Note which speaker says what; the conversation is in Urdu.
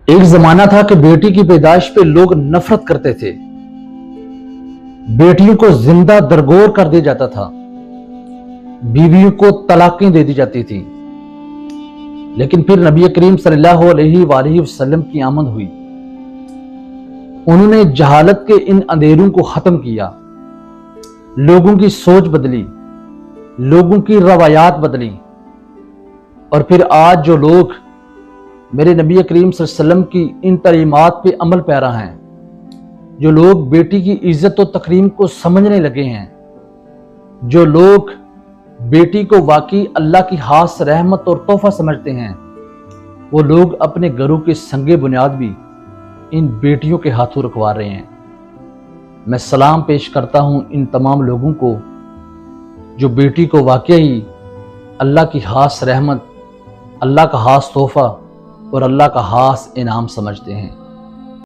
Speaker 1: ایک زمانہ تھا کہ بیٹی کی پیدائش پہ لوگ نفرت کرتے تھے، بیٹیوں کو زندہ درگور کر دیا جاتا تھا، بیویوں کو طلاقیں دے دی جاتی تھی۔ لیکن پھر نبی کریم صلی اللہ علیہ وآلہ وسلم کی آمد ہوئی، انہوں نے جہالت کے ان اندھیروں کو ختم کیا، لوگوں کی سوچ بدلی، لوگوں کی روایات بدلی، اور پھر آج جو لوگ میرے نبی کریم صلی اللہ علیہ وسلم کی ان تعلیمات پہ عمل پیرا ہیں، جو لوگ بیٹی کی عزت و تکریم کو سمجھنے لگے ہیں، جو لوگ بیٹی کو واقعی اللہ کی خاص رحمت اور تحفہ سمجھتے ہیں، وہ لوگ اپنے گھروں کے سنگ بنیاد بھی ان بیٹیوں کے ہاتھوں رکھوا رہے ہیں۔ میں سلام پیش کرتا ہوں ان تمام لوگوں کو جو بیٹی کو واقعی اللہ کی خاص رحمت، اللہ کا خاص تحفہ اور اللہ کا خاص انعام سمجھتے ہیں۔